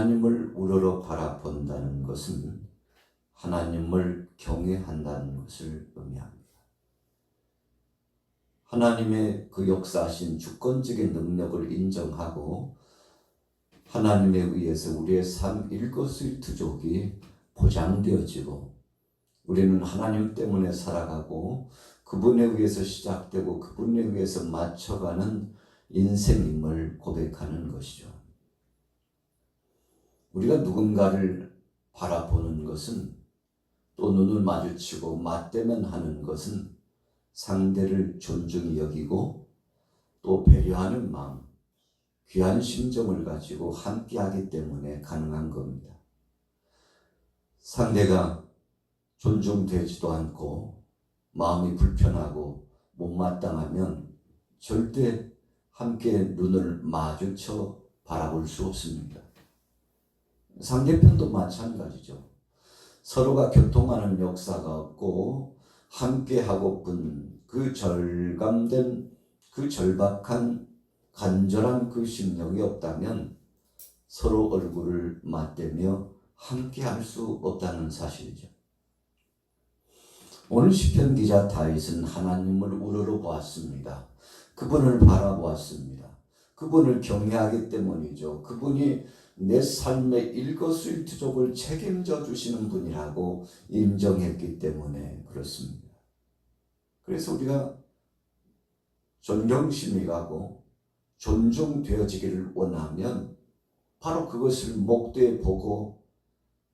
하나님을 우러러 바라본다는 것은 하나님을 경외한다는 것을 의미합니다. 하나님의 그 역사하신 주권적인 능력을 인정하고 하나님에 의해서 우리의 삶 일거수일투족이 보장되어지고 우리는 하나님 때문에 살아가고 그분에 의해서 시작되고 그분에 의해서 맞춰가는 인생임을 고백하는 것이죠. 우리가 누군가를 바라보는 것은 또 눈을 마주치고 맞대면 하는 것은 상대를 존중히 여기고 또 배려하는 마음, 귀한 심정을 가지고 함께하기 때문에 가능한 겁니다. 상대가 존중되지도 않고 마음이 불편하고 못마땅하면 절대 함께 눈을 마주쳐 바라볼 수 없습니다. 상대편도 마찬가지죠. 서로가 교통하는 역사가 없고 함께하고픈 그 절감된 그 절박한 간절한 그 심령이 없다면 서로 얼굴을 맞대며 함께할 수 없다는 사실이죠. 오늘 시편 기자 다윗은 하나님을 우러러 보았습니다. 그분을 바라보았습니다. 그분을 경외하기 때문이죠. 그분이 내 삶의 일거수일투족을 책임져 주시는 분이라고 인정했기 때문에 그렇습니다. 그래서 우리가 존경심이 가고 존중되어지기를 원하면 바로 그것을 목도에 보고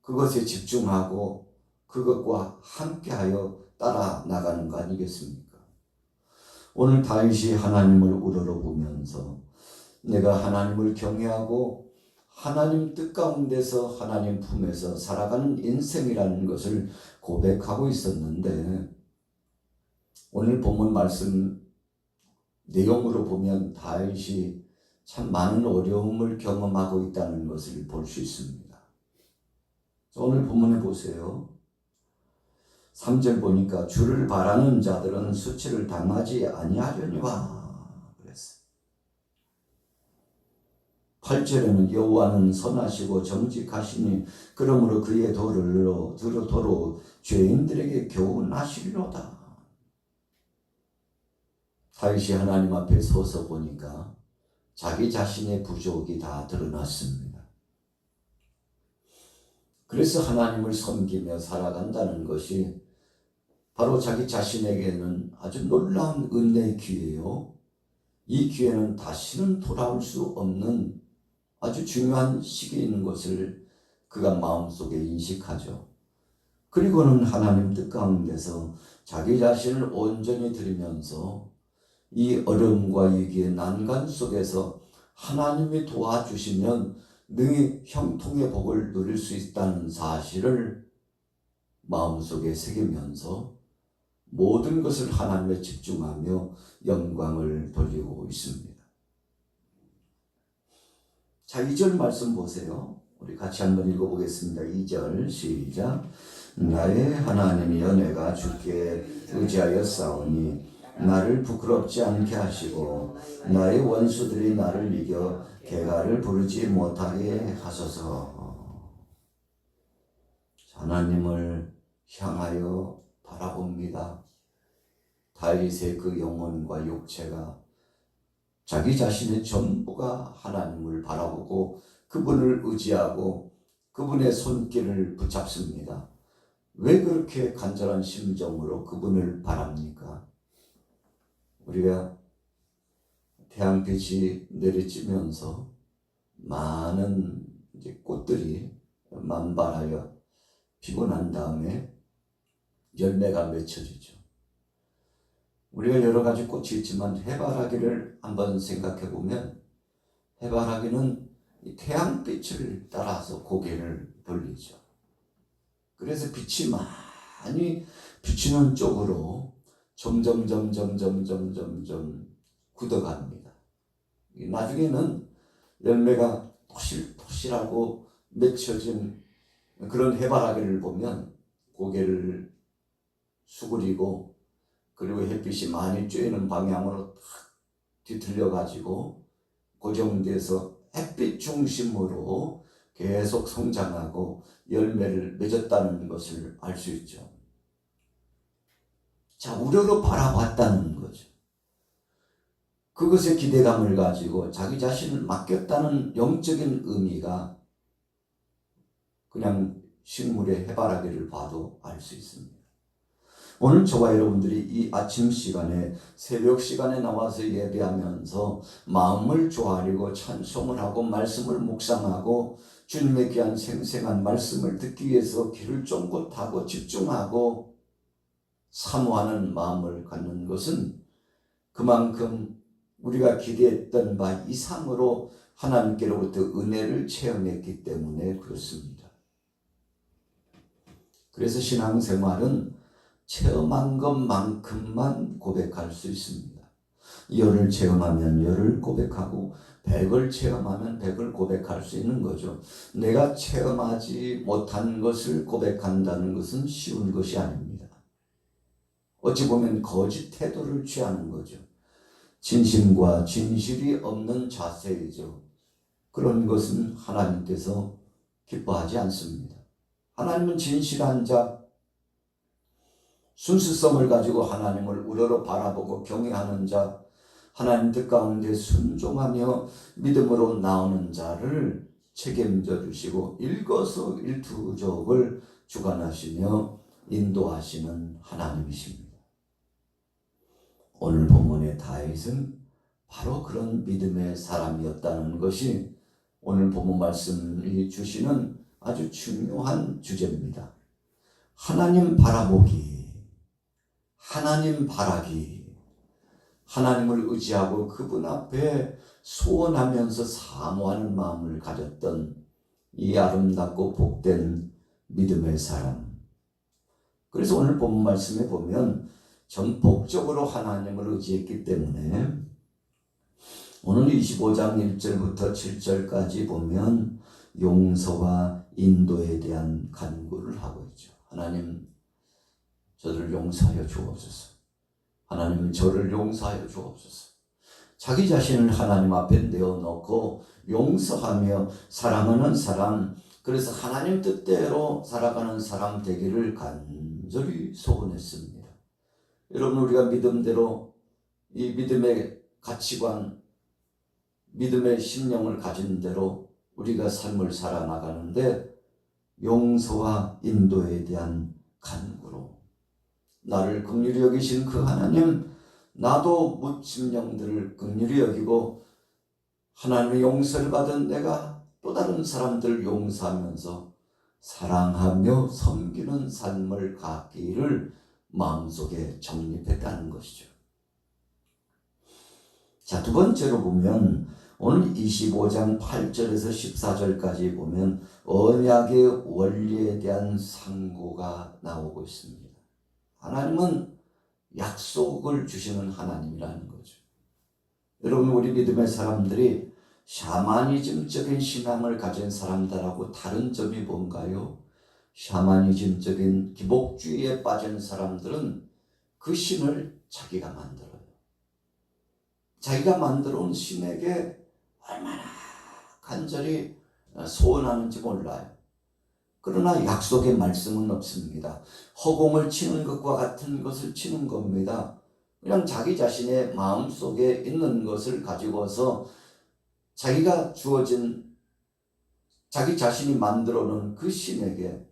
그것에 집중하고 그것과 함께하여 따라 나가는 거 아니겠습니까? 오늘 다윗이 하나님을 우러러 보면서 내가 하나님을 경외하고 하나님 뜻 가운데서 하나님 품에서 살아가는 인생이라는 것을 고백하고 있었는데 오늘 본문 말씀 내용으로 보면 다윗이 참 많은 어려움을 경험하고 있다는 것을 볼 수 있습니다. 오늘 본문에 보세요. 3절 보니까 주를 바라는 자들은 수치를 당하지 아니하려니와 그랬어요. 8절에는 여호와는 선하시고 정직하시니 그러므로 그의 도로 죄인들에게 교훈하시리로다. 다윗이 하나님 앞에 서서 보니까 자기 자신의 부족이 다 드러났습니다. 그래서 하나님을 섬기며 살아간다는 것이 바로 자기 자신에게는 아주 놀라운 은혜의 기회요. 이 기회는 다시는 돌아올 수 없는 아주 중요한 시기에 있는 것을 그가 마음속에 인식하죠. 그리고는 하나님 뜻 가운데서 자기 자신을 온전히 드리면서 이 어려움과 위기의 난간 속에서 하나님이 도와주시면 능히 형통의 복을 누릴 수 있다는 사실을 마음속에 새기면서 모든 것을 하나님에 집중하며 영광을 돌리고 있습니다. 자, 2절 말씀 보세요. 우리 같이 한번 읽어보겠습니다. 2절 시작. 나의 하나님이여 내가 주께 의지하여 싸우니 나를 부끄럽지 않게 하시고 나의 원수들이 나를 이겨 개가를 부르지 못하게 하소서. 하나님을 향하여 바라봅니다. 다윗의 그 영혼과 육체가 자기 자신의 전부가 하나님을 바라보고 그분을 의지하고 그분의 손길을 붙잡습니다. 왜 그렇게 간절한 심정으로 그분을 바랍니까? 우리가 태양빛이 내리쬐면서 많은 이제 꽃들이 만발하여 피고 난 다음에 열매가 맺혀지죠. 우리가 여러 가지 꽃이 있지만 해바라기를 한번 생각해 보면 해바라기는 이 태양빛을 따라서 고개를 돌리죠. 그래서 빛이 많이 비치는 쪽으로 점점 굳어갑니다. 나중에는 열매가 토실토실하고 맺혀진 그런 해바라기를 보면 고개를 수그리고 그리고 햇빛이 많이 쬐는 방향으로 탁 뒤틀려 가지고 고정돼서 햇빛 중심으로 계속 성장하고 열매를 맺었다는 것을 알 수 있죠. 자, 우러러 바라봤다는 거죠. 그것에 기대감을 가지고 자기 자신을 맡겼다는 영적인 의미가 그냥 식물의 해바라기를 봐도 알 수 있습니다. 오늘 저와 여러분들이 이 아침 시간에 새벽 시간에 나와서 예배하면서 마음을 조아리고 찬송을 하고 말씀을 묵상하고 주님의 귀한 생생한 말씀을 듣기 위해서 귀를 쫑긋하고 집중하고 사모하는 마음을 갖는 것은 그만큼 우리가 기대했던 바 이상으로 하나님께로부터 은혜를 체험했기 때문에 그렇습니다. 그래서 신앙생활은 체험한 것만큼만 고백할 수 있습니다. 열을 체험하면 열을 고백하고 100을 체험하면 100을 고백할 수 있는 거죠. 내가 체험하지 못한 것을 고백한다는 것은 쉬운 것이 아닙니다. 어찌 보면 거짓 태도를 취하는 거죠. 진심과 진실이 없는 자세이죠. 그런 것은 하나님께서 기뻐하지 않습니다. 하나님은 진실한 자, 순수성을 가지고 하나님을 우러러 바라보고 경외하는 자, 하나님 뜻 가운데 순종하며 믿음으로 나오는 자를 책임져 주시고 일거수일투족을 주관하시며 인도하시는 하나님이십니다. 오늘 본문의 다윗은 바로 그런 믿음의 사람이었다는 것이 오늘 본문 말씀이 주시는 아주 중요한 주제입니다. 하나님 바라보기, 하나님 바라기, 하나님을 의지하고 그분 앞에 소원하면서 사모하는 마음을 가졌던 이 아름답고 복된 믿음의 사람. 그래서 오늘 본문 말씀에 보면 전폭적으로 하나님을 의지했기 때문에 오늘 25장 1절부터 7절까지 보면 용서와 인도에 대한 간구를 하고 있죠. 하나님, 저를 용서하여 주옵소서. 하나님, 저를 용서하여 주옵소서. 자기 자신을 하나님 앞에 내어놓고 용서하며 사랑하는 사람, 그래서 하나님 뜻대로 살아가는 사람 되기를 간절히 소원했습니다. 여러분, 우리가 믿음대로 이 믿음의 가치관, 믿음의 심령을 가진 대로 우리가 삶을 살아나가는데 용서와 인도에 대한 간구로 나를 긍휼히 여기신 그 하나님, 나도 묻힌 영들을 긍휼히 여기고 하나님의 용서를 받은 내가 또 다른 사람들을 용서하면서 사랑하며 섬기는 삶을 갖기를 마음속에 정립했다는 것이죠. 자, 두 번째로 보면 오늘 25장 8절에서 14절까지 보면 언약의 원리에 대한 상고가 나오고 있습니다. 하나님은 약속을 주시는 하나님이라는 거죠. 여러분, 우리 믿음의 사람들이 샤머니즘적인 신앙을 가진 사람들하고 다른 점이 뭔가요? 샤머니즘적인 기복주의에 빠진 사람들은 그 신을 자기가 만들어요. 자기가 만들어 온 신에게 얼마나 간절히 소원하는지 몰라요. 그러나 약속의 말씀은 없습니다. 허공을 치는 것과 같은 것을 치는 겁니다. 그냥 자기 자신의 마음속에 있는 것을 가지고서 자기가 주어진 자기 자신이 만들어 놓은 그 신에게,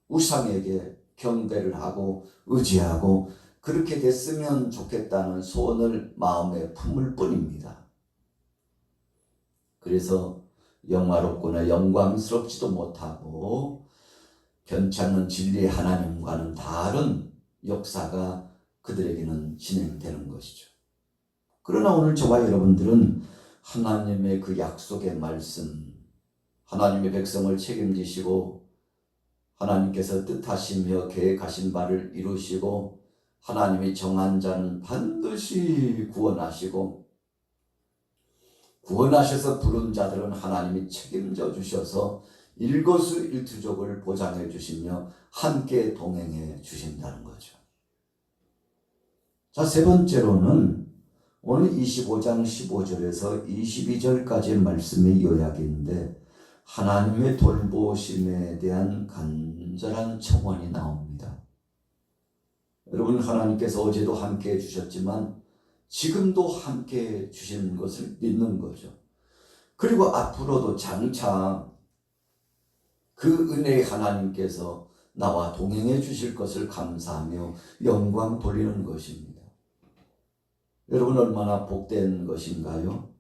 우상에게 경배를 하고 의지하고 그렇게 됐으면 좋겠다는 소원을 마음에 품을 뿐입니다. 그래서 영화롭거나 영광스럽지도 못하고 변찮는 진리의 하나님과는 다른 역사가 그들에게는 진행되는 것이죠. 그러나 오늘 저와 여러분들은 하나님의 그 약속의 말씀, 하나님의 백성을 책임지시고 하나님께서 뜻하시며 계획하신 바를 이루시고 하나님이 정한 자는 반드시 구원하시고 구원하셔서 부른 자들은 하나님이 책임져 주셔서 일거수일투족을 보장해 주시며 함께 동행해 주신다는 거죠. 자, 세 번째로는 오늘 25장 15절에서 22절까지의 말씀의 요약인데 하나님의 돌보심에 대한 간절한 청원이 나옵니다. 여러분, 하나님께서 어제도 함께 해주셨지만 지금도 함께 해주시는 것을 믿는 거죠. 그리고 앞으로도 장차 그 은혜의 하나님께서 나와 동행해 주실 것을 감사하며 영광 돌리는 것입니다. 여러분, 얼마나 복된 것인가요?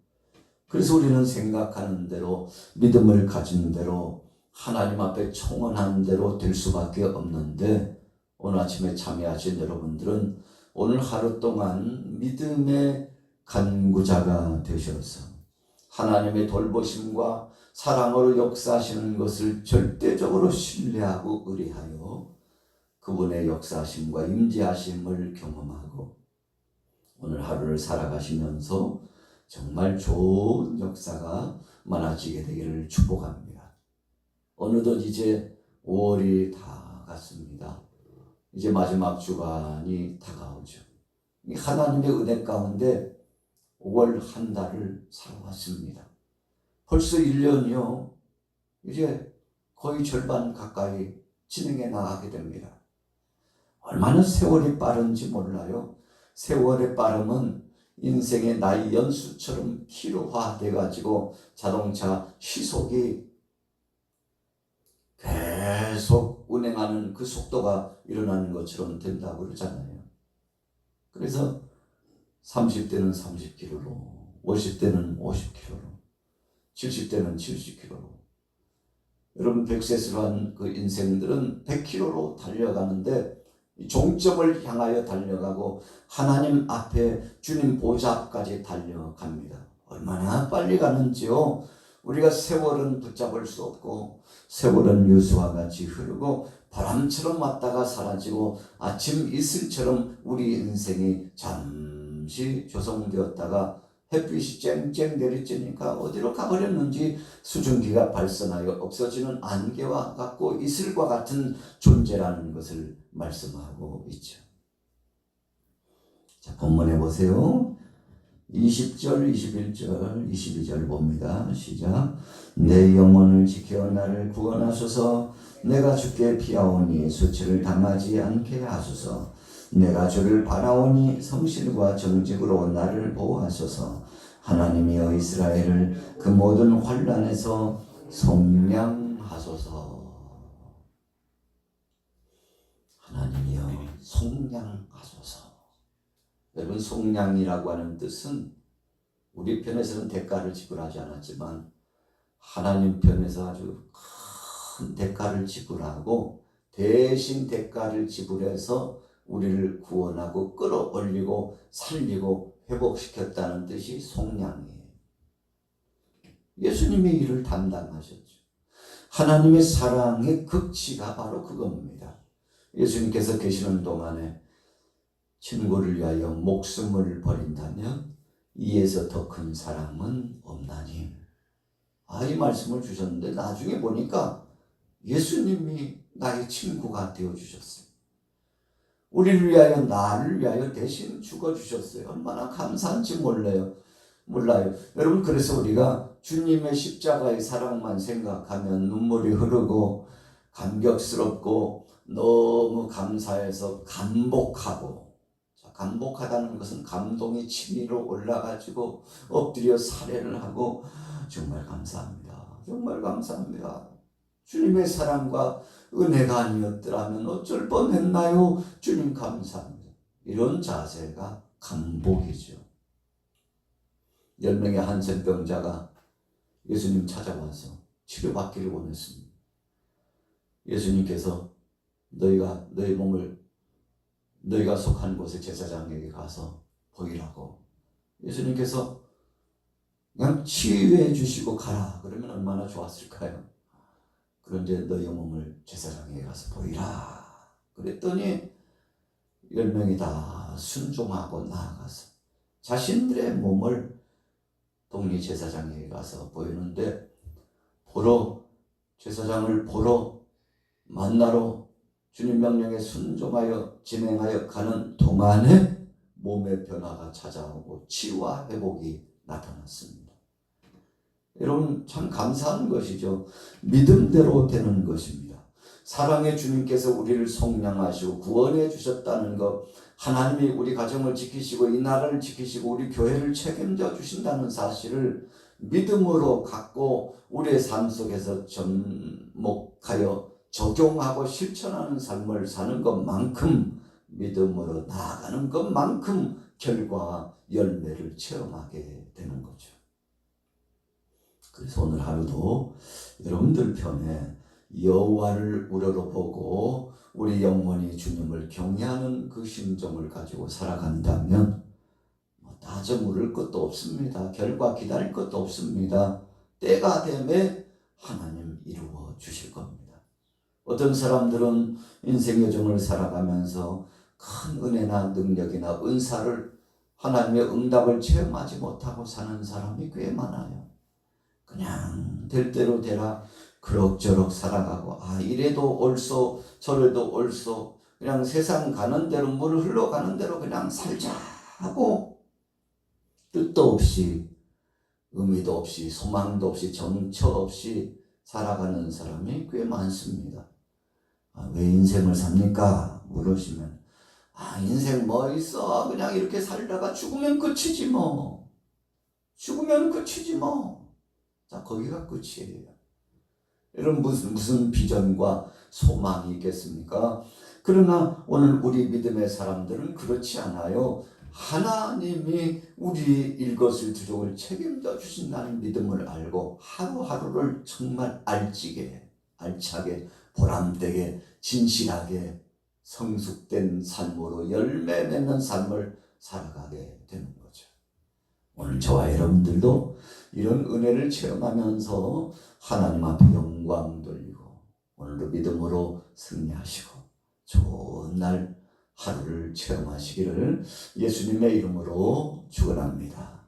그래서 우리는 생각하는 대로, 믿음을 가진 대로, 하나님 앞에 청원한 대로 될 수밖에 없는데, 오늘 아침에 참여하신 여러분들은 오늘 하루 동안 믿음의 간구자가 되셔서 하나님의 돌보심과 사랑으로 역사하시는 것을 절대적으로 신뢰하고 의뢰하여 그분의 역사하심과 임재하심을 경험하고 오늘 하루를 살아가시면서 정말 좋은 역사가 많아지게 되기를 축복합니다. 어느덧 이제 5월이 다 갔습니다. 이제 마지막 주간이 다가오죠. 하나님의 은혜 가운데 5월 한 달을 살아왔습니다. 벌써 1년이요. 이제 거의 절반 가까이 진행해 나가게 됩니다. 얼마나 세월이 빠른지 몰라요. 세월의 빠름은 인생의 나이 연수처럼 키로화돼 가지고 자동차 시속이 계속 운행하는 그 속도가 일어나는 것처럼 된다고 그러잖아요. 그래서 30대는 30km로, 50대는 50km로, 70대는 70km로. 여러분, 100세를 한 그 인생들은 100km로 달려가는데 종점을 향하여 달려가고 하나님 앞에 주님 보좌 앞까지 달려갑니다. 얼마나 빨리 가는지요. 우리가 세월은 붙잡을 수 없고 세월은 유수와 같이 흐르고 바람처럼 왔다가 사라지고 아침 이슬처럼 우리 인생이 잠시 조성되었다가 햇빛이 쨍쨍 내리쬐니까 어디로 가버렸는지 수증기가 발산하여 없어지는 안개와 같고 이슬과 같은 존재라는 것을 말씀하고 있죠. 자, 본문에 보세요. 20절, 21절, 22절 봅니다. 시작. 내 영혼을 지켜 나를 구원하소서. 내가 주께 피하오니 수치를 당하지 않게 하소서. 내가 주를 바라오니 성실과 정직으로 나를 보호하소서. 하나님이여 이스라엘을 그 모든 환난에서 속량하소서. 하나님이여 속량하소서. 여러분, 속량이라고 하는 뜻은 우리 편에서는 대가를 지불하지 않았지만 하나님 편에서 아주 큰 대가를 지불하고 대신 대가를 지불해서 우리를 구원하고 끌어올리고 살리고 회복시켰다는 뜻이 속량이에요. 예수님이 이를 담당하셨죠. 하나님의 사랑의 극치가 바로 그겁니다. 예수님께서 계시는 동안에 친구를 위하여 목숨을 버린다면 이에서 더 큰 사랑은 없나니. 이 말씀을 주셨는데 나중에 보니까 예수님이 나의 친구가 되어주셨어요. 우리를 위하여, 나를 위하여 대신 죽어주셨어요. 얼마나 감사한지 몰라요. 여러분, 그래서 우리가 주님의 십자가의 사랑만 생각하면 눈물이 흐르고 감격스럽고 너무 감사해서 감복하고, 감복하다는 것은 감동이 치밀어 올라가지고 엎드려 살해를 하고 정말 감사합니다. 정말 감사합니다. 주님의 사랑과 은혜가 아니었더라면 어쩔 뻔했나요? 주님 감사합니다. 이런 자세가 감복이죠. 10명의 한센병자가 예수님 찾아와서 치료받기를 원했습니다. 예수님께서 너희 몸을 너희가 속한 곳의 제사장에게 가서 보이라고 예수님께서 그냥 치유해 주시고 가라 그러면 얼마나 좋았을까요? 그런데 너희 몸을 제사장에게 가서 보이라 그랬더니 10명이 다 순종하고 나아가서 자신들의 몸을 독립제사장에게 가서 보이는데 제사장을 보러 만나러 주님 명령에 순종하여 진행하여 가는 동안에 몸의 변화가 찾아오고 치유와 회복이 나타났습니다. 여러분 참 감사한 것이죠. 믿음대로 되는 것입니다. 사랑의 주님께서 우리를 속량하시고 구원해 주셨다는 것, 하나님이 우리 가정을 지키시고 이 나라를 지키시고 우리 교회를 책임져 주신다는 사실을 믿음으로 갖고 우리의 삶 속에서 접목하여 적용하고 실천하는 삶을 사는 것만큼, 믿음으로 나아가는 것만큼 결과 열매를 체험하게 되는 거죠. 그래서 오늘 하루도 여러분들 편에 여호와를 우러러보고 우리 영혼이 주님을 경외하는 그 심정을 가지고 살아간다면 따져 물을 것도 없습니다. 결과 기다릴 것도 없습니다. 때가 되면 하나님 이루어 주실 겁니다. 어떤 사람들은 인생 여정을 살아가면서 큰 은혜나 능력이나 은사를, 하나님의 응답을 체험하지 못하고 사는 사람이 꽤 많아요. 그냥 될 대로 되라 그럭저럭 살아가고, 이래도 옳소 저래도 옳소, 그냥 세상 가는 대로 물 흘러가는 대로 그냥 살자 하고 뜻도 없이 의미도 없이 소망도 없이 정처 없이 살아가는 사람이 꽤 많습니다. 왜 인생을 삽니까? 물으시면 인생 뭐 있어, 그냥 이렇게 살다가 죽으면 끝이지 뭐. 죽으면 끝이지 뭐. 자, 거기가 끝이에요. 여러분 무슨 비전과 소망이 있겠습니까? 그러나 오늘 우리 믿음의 사람들은 그렇지 않아요. 하나님이 우리 일거수일투족을 책임져 주신다는 믿음을 알고 하루하루를 정말 알차게 보람되게 진실하게 성숙된 삶으로 열매 맺는 삶을 살아가게 되는 거죠. 오늘 저와 여러분들도 이런 은혜를 체험하면서 하나님 앞에 영광 돌리고 오늘도 믿음으로 승리하시고 좋은 날 하루를 체험하시기를 예수님의 이름으로 축원합니다.